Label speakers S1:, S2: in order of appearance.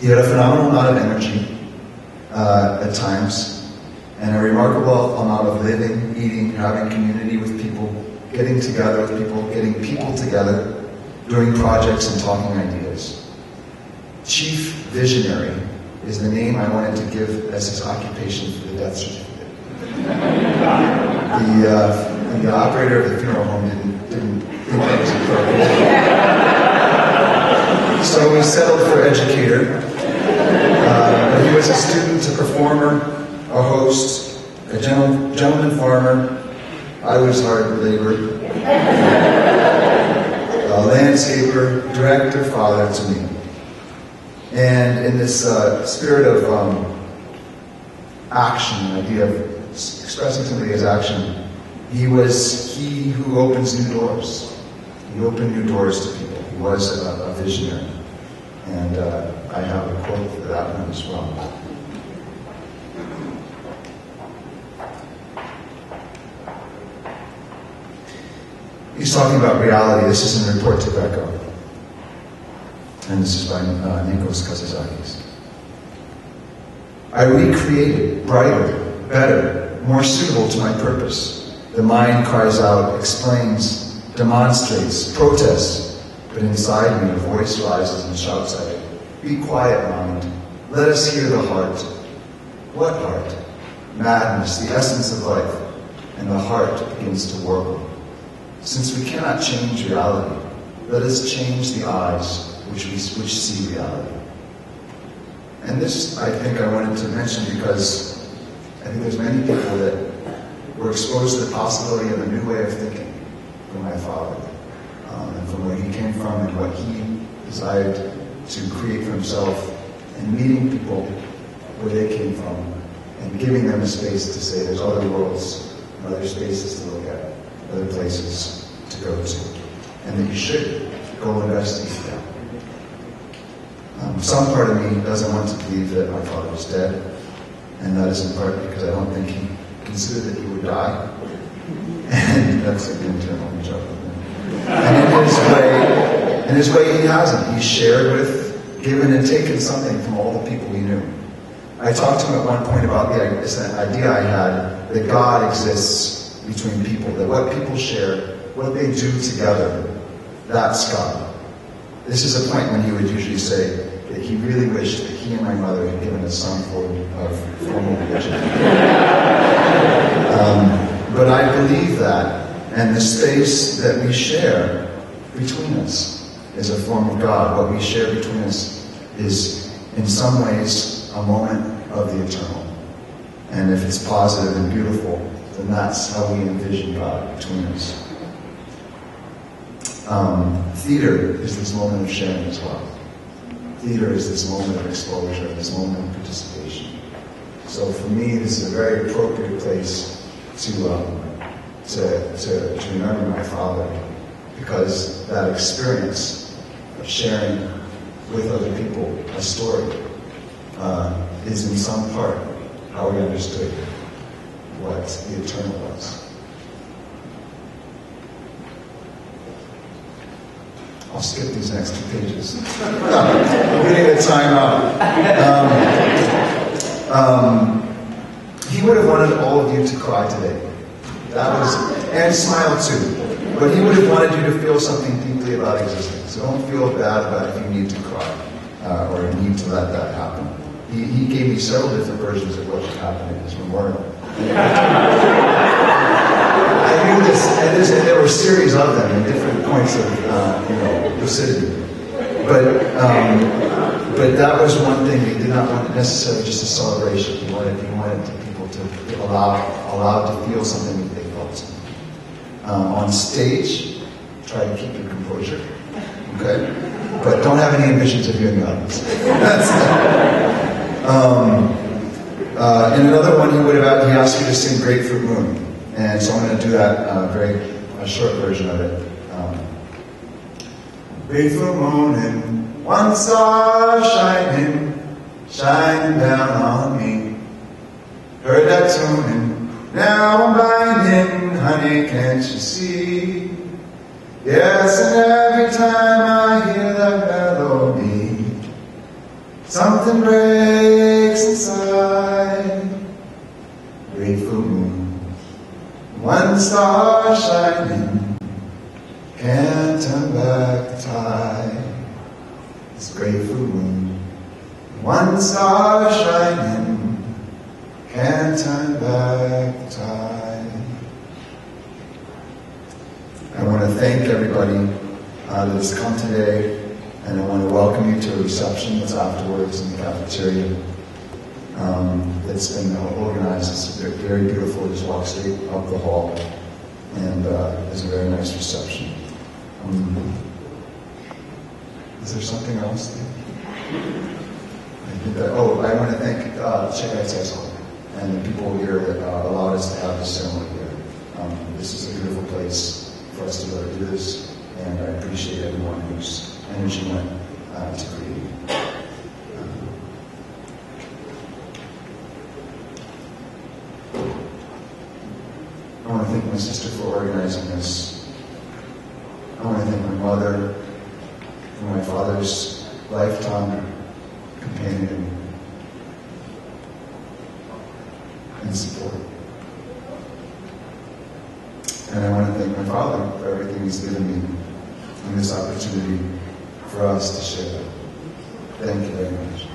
S1: He had a phenomenal amount of energy at times, and a remarkable amount of living, eating, having community with people, getting together with people, getting people together, doing projects and talking ideas. Chief Visionary is the name I wanted to give as his occupation for the death certificate. The operator of the funeral home didn't think that was appropriate. So we settled for educator. But he was a student, a performer, a host, a gentleman farmer. I was hard labor. A landscaper, director, father to me. And in this spirit of action, the idea of expressing somebody as action, he was he who opens new doors. He opened new doors to people. He was a visionary. And I have a quote for that one as well. He's talking about reality. This is in Report to Becco. And this is by Nikos Kazantzakis. I recreated brighter, better, more suitable to my purpose. The mind cries out, explains, demonstrates, protests, but inside me a voice rises and shouts at it. Be quiet, mind. Let us hear the heart. What heart? Madness, the essence of life. And the heart begins to warble. Since we cannot change reality, let us change the eyes which see reality. And this, I think, I wanted to mention because I think there's many people that were exposed to the possibility of a new way of thinking from my father, and from where he came from and what he desired to create for himself, and meeting people where they came from and giving them a space to say there's other worlds and other spaces to look at, other places to go to, and that you should go investigate them. Some part of me doesn't want to believe that my father was dead, and that is in part because I don't think he considered that he would die. And that's like the internal joke. And in his way, he hasn't. He's shared with, given, and taken something from all the people he knew. I talked to him at one point about this idea I had that God exists between people, that what people share, what they do together, that's God. This is a point when he would usually say that he really wished that he and my mother had given us some form of formal religion. But I believe that, and the space that we share between us is a form of God. What we share between us is, in some ways, a moment of the eternal. And if it's positive and beautiful, then that's how we envision God between us. Theater is this moment of sharing as well. Theater is this moment of exposure, this moment of participation. So for me, this is a very appropriate place to remember my father, because that experience of sharing with other people a story is in some part how we understood what the eternal was. I'll skip these next 2 pages. I'm getting the time out. He would have wanted all of you to cry today. And smile too. But he would have wanted you to feel something deeply about existence. So don't feel bad about if you need to cry or need to let that happen. He gave me several different versions of what should happen in his memorial. I knew this, and there were a series of them in different points of lucidity. But that was one thing. He did not want necessarily just a celebration. He wanted people to feel allowed to feel something that they felt. On stage, try to keep your composure, okay? But don't have any ambitions of you in the audience. In another one, he asked you to sing Grapefruit Moon. And so I'm going to do that, a short version of it. Grapefruit moon and one star shining down on me. Heard that tune and now I'm blinding, honey, can't you see? Yes, and every time I hear that melody, Something breaks inside. Grateful moon, one star shining, can't turn back the tide. This grateful moon, one star shining, can't turn back the tide. I want to thank everybody that has come today, and I want to welcome you to a reception that's afterwards in the cafeteria. That's been organized. It's very beautiful. Just walk straight up the hall, and it's a very nice reception. Is there something else? I want to thank Chicago High School and the people here that allowed us to have this ceremony here. This is a beautiful place for us to be able to do this, and I appreciate everyone whose energy went to create it. I want to thank my sister for organizing this. I want to thank my mother for my father's lifetime companion and support. And I want to thank my father for everything he's given me and this opportunity for us to share. Thank you very much.